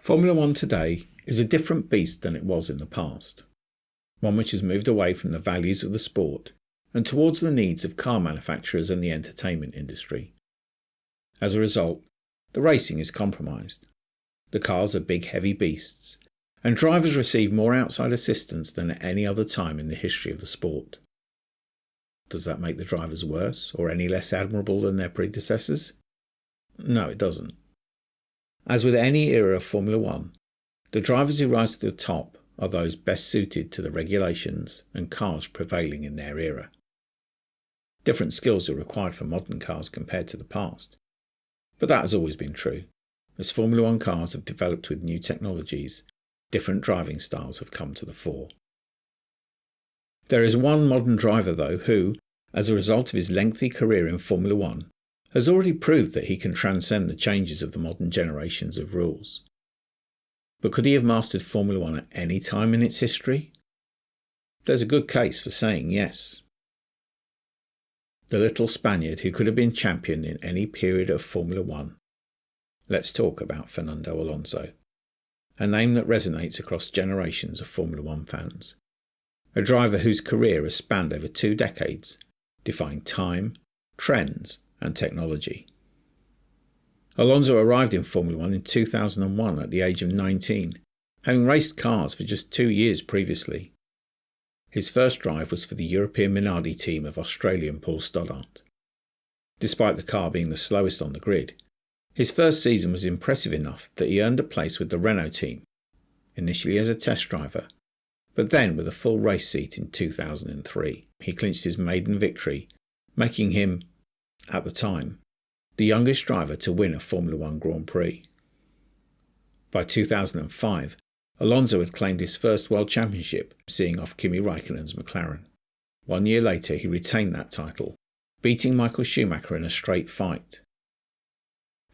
Formula One today is a different beast than it was in the past, one which has moved away from the values of the sport and towards the needs of car manufacturers and the entertainment industry. As a result, the racing is compromised. The cars are big, heavy beasts, and drivers receive more outside assistance than at any other time in the history of the sport. Does that make the drivers worse or any less admirable than their predecessors? No, it doesn't. As with any era of Formula One, the drivers who rise to the top are those best suited to the regulations and cars prevailing in their era. Different skills are required for modern cars compared to the past, but that has always been true. As Formula One cars have developed with new technologies, different driving styles have come to the fore. There is one modern driver, though, who, as a result of his lengthy career in Formula One, has already proved that he can transcend the changes of the modern generations of rules. But could he have mastered Formula One at any time in its history? There's a good case for saying yes. The little Spaniard who could have been champion in any period of Formula One. Let's talk about Fernando Alonso, a name that resonates across generations of Formula One fans. A driver whose career has spanned over 2 decades, defying time, trends and technology. Alonso arrived in Formula One in 2001 at the age of 19, having raced cars for just 2 years previously. His first drive was for the European Minardi team of Australian Paul Stoddart. Despite the car being the slowest on the grid, his first season was impressive enough that he earned a place with the Renault team, initially as a test driver, but then with a full race seat in 2003. He clinched his maiden victory, making him, at the time, the youngest driver to win a Formula One Grand Prix. By 2005, Alonso had claimed his first World Championship, seeing off Kimi Raikkonen's McLaren. 1 year later, he retained that title, beating Michael Schumacher in a straight fight.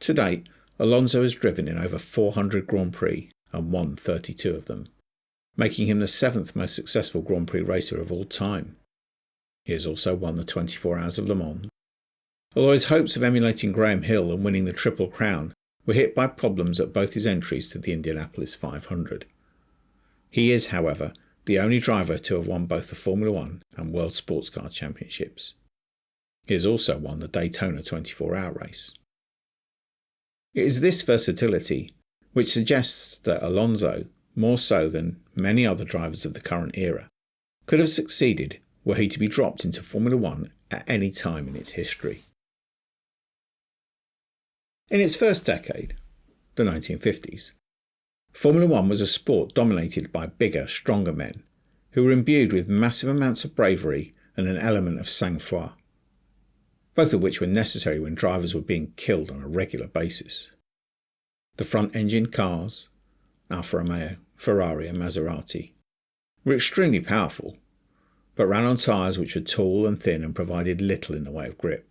To date, Alonso has driven in over 400 Grand Prix and won 32 of them, making him the 7th most successful Grand Prix racer of all time. He has also won the 24 Hours of Le Mans. Although his hopes of emulating Graham Hill and winning the Triple Crown were hit by problems at both his entries to the Indianapolis 500. He is, however, the only driver to have won both the Formula One and World Sports Car Championships. He has also won the Daytona 24-hour race. It is this versatility which suggests that Alonso, more so than many other drivers of the current era, could have succeeded were he to be dropped into Formula One at any time in its history. In its first decade, the 1950s, Formula One was a sport dominated by bigger, stronger men who were imbued with massive amounts of bravery and an element of sang-froid, both of which were necessary when drivers were being killed on a regular basis. The front-engine cars, Alfa Romeo, Ferrari and Maserati, were extremely powerful, but ran on tyres which were tall and thin and provided little in the way of grip.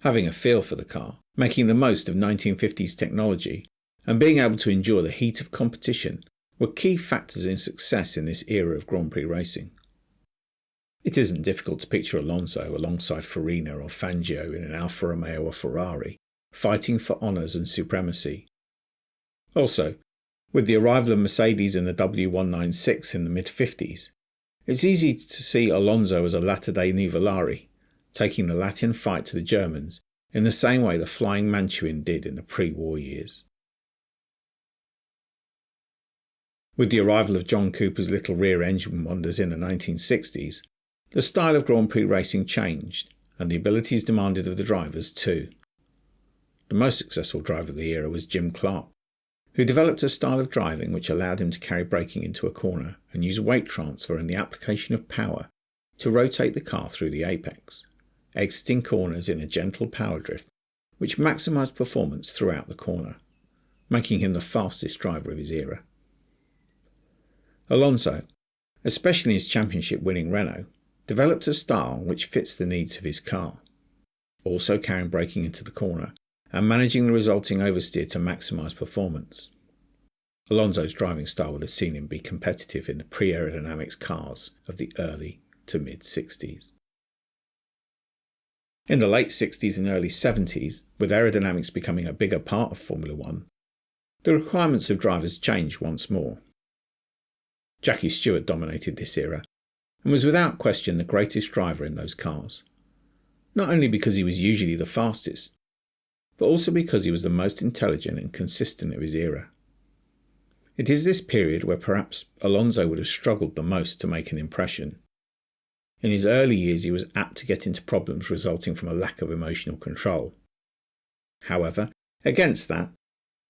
Having a feel for the car, making the most of 1950s technology, and being able to endure the heat of competition were key factors in success in this era of Grand Prix racing. It isn't difficult to picture Alonso alongside Farina or Fangio in an Alfa Romeo or Ferrari, fighting for honours and supremacy. Also, with the arrival of Mercedes and the W196 in the mid-50s, it's easy to see Alonso as a latter-day Nuvolari, taking the Latin fight to the Germans in the same way the Flying Mantuan did in the pre-war years. With the arrival of John Cooper's little rear-engine wonders in the 1960s, the style of Grand Prix racing changed, and the abilities demanded of the drivers too. The most successful driver of the era was Jim Clark, who developed a style of driving which allowed him to carry braking into a corner and use weight transfer and the application of power to rotate the car through the apex, exiting corners in a gentle power drift which maximised performance throughout the corner, making him the fastest driver of his era. Alonso, especially in his championship-winning Renault, developed a style which fits the needs of his car, also carrying braking into the corner and managing the resulting oversteer to maximise performance. Alonso's driving style would have seen him be competitive in the pre-aerodynamics cars of the early to mid-60s. In the late 60s and early 70s, with aerodynamics becoming a bigger part of Formula One, the requirements of drivers changed once more. Jackie Stewart dominated this era and was without question the greatest driver in those cars, not only because he was usually the fastest, but also because he was the most intelligent and consistent of his era. It is this period where perhaps Alonso would have struggled the most to make an impression. In his early years he was apt to get into problems resulting from a lack of emotional control. However, against that,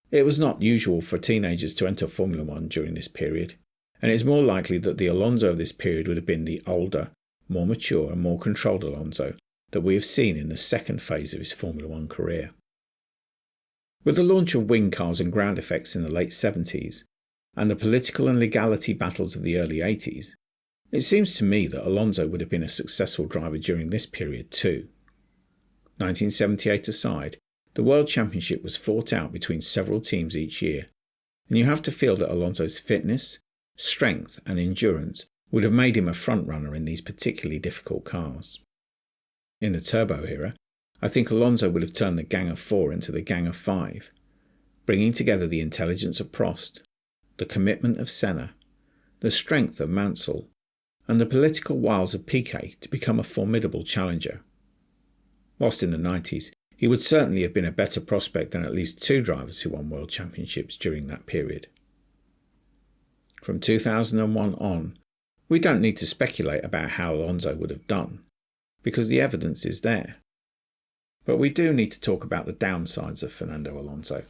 it was not usual for teenagers to enter Formula One during this period, and it is more likely that the Alonso of this period would have been the older, more mature and more controlled Alonso that we have seen in the second phase of his Formula One career. With the launch of wing cars and ground effects in the late 70s, and the political and legality battles of the early 80s, it seems to me that Alonso would have been a successful driver during this period too. 1978 aside, the World Championship was fought out between several teams each year, and you have to feel that Alonso's fitness, strength and endurance would have made him a front-runner in these particularly difficult cars. In the turbo era, I think Alonso would have turned the Gang of Four into the Gang of Five, bringing together the intelligence of Prost, the commitment of Senna, the strength of Mansell, and the political wiles of Piquet to become a formidable challenger. Whilst in the 90s, he would certainly have been a better prospect than at least two drivers who won world championships during that period. From 2001 on, we don't need to speculate about how Alonso would have done, because the evidence is there. But we do need to talk about the downsides of Fernando Alonso.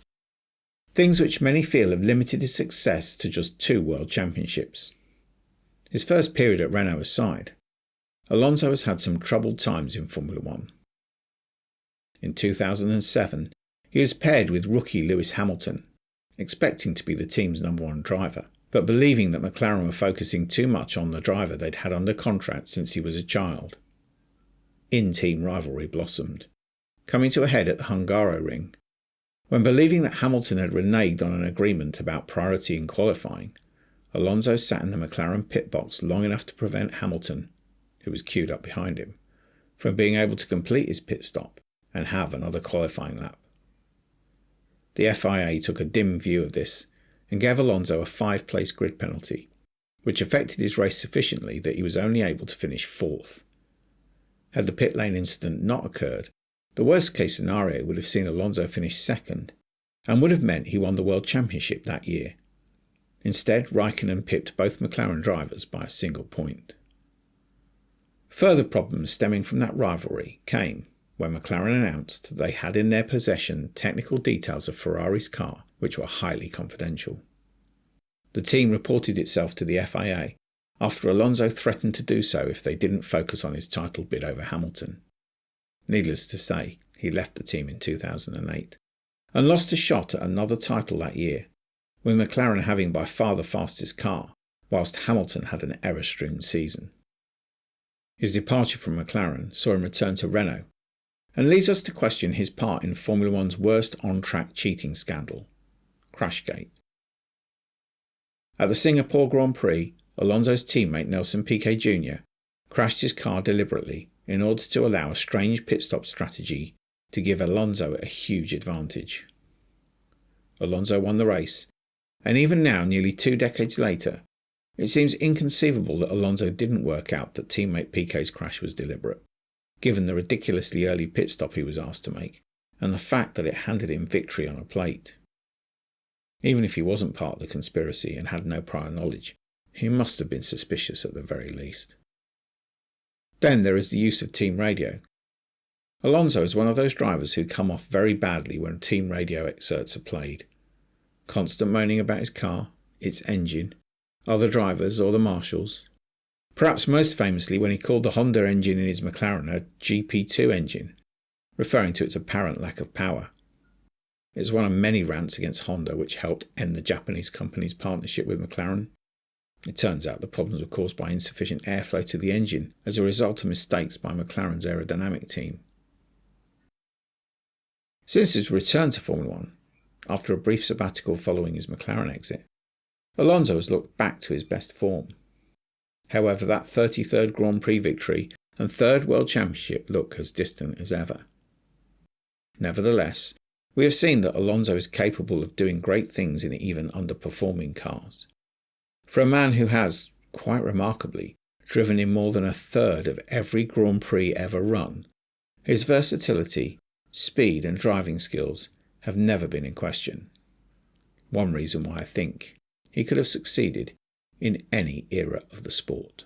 Things which many feel have limited his success to just 2 world championships. His first period at Renault aside, Alonso has had some troubled times in Formula One. In 2007, he was paired with rookie Lewis Hamilton, expecting to be the team's number 1 driver, but believing that McLaren were focusing too much on the driver they'd had under contract since he was a child. In-team rivalry blossomed, coming to a head at the Hungaroring, when believing that Hamilton had reneged on an agreement about priority in qualifying, Alonso sat in the McLaren pit box long enough to prevent Hamilton, who was queued up behind him, from being able to complete his pit stop and have another qualifying lap. The FIA took a dim view of this and gave Alonso a 5-place grid penalty, which affected his race sufficiently that he was only able to finish 4th. Had the pit lane incident not occurred, the worst-case scenario would have seen Alonso finish 2nd, and would have meant he won the World Championship that year. Instead, Raikkonen pipped both McLaren drivers by a single point. Further problems stemming from that rivalry came when McLaren announced that they had in their possession technical details of Ferrari's car which were highly confidential. The team reported itself to the FIA after Alonso threatened to do so if they didn't focus on his title bid over Hamilton. Needless to say, he left the team in 2008 and lost a shot at another title that year, with McLaren having by far the fastest car, whilst Hamilton had an error-strewn season. His departure from McLaren saw him return to Renault, and leads us to question his part in Formula One's worst on-track cheating scandal, Crashgate. At the Singapore Grand Prix, Alonso's teammate Nelson Piquet Jr. crashed his car deliberately in order to allow a strange pit stop strategy to give Alonso a huge advantage. Alonso won the race, and even now, nearly 2 decades later, it seems inconceivable that Alonso didn't work out that teammate Piquet's crash was deliberate, given the ridiculously early pit stop he was asked to make, and the fact that it handed him victory on a plate. Even if he wasn't part of the conspiracy and had no prior knowledge, he must have been suspicious at the very least. Then there is the use of team radio. Alonso is one of those drivers who come off very badly when team radio excerpts are played. Constant moaning about his car, its engine, other drivers or the marshals. Perhaps most famously when he called the Honda engine in his McLaren a GP2 engine, referring to its apparent lack of power. It was one of many rants against Honda which helped end the Japanese company's partnership with McLaren. It turns out the problems were caused by insufficient airflow to the engine as a result of mistakes by McLaren's aerodynamic team. Since his return to Formula One, after a brief sabbatical following his McLaren exit, Alonso has looked back to his best form. However, that 33rd Grand Prix victory and 3rd World Championship look as distant as ever. Nevertheless, We have seen that Alonso is capable of doing great things in even underperforming cars. For a man who has, quite remarkably, driven in more than a third of every Grand Prix ever run, his versatility, speed and driving skills have never been in question. One reason why I think he could have succeeded in any era of the sport.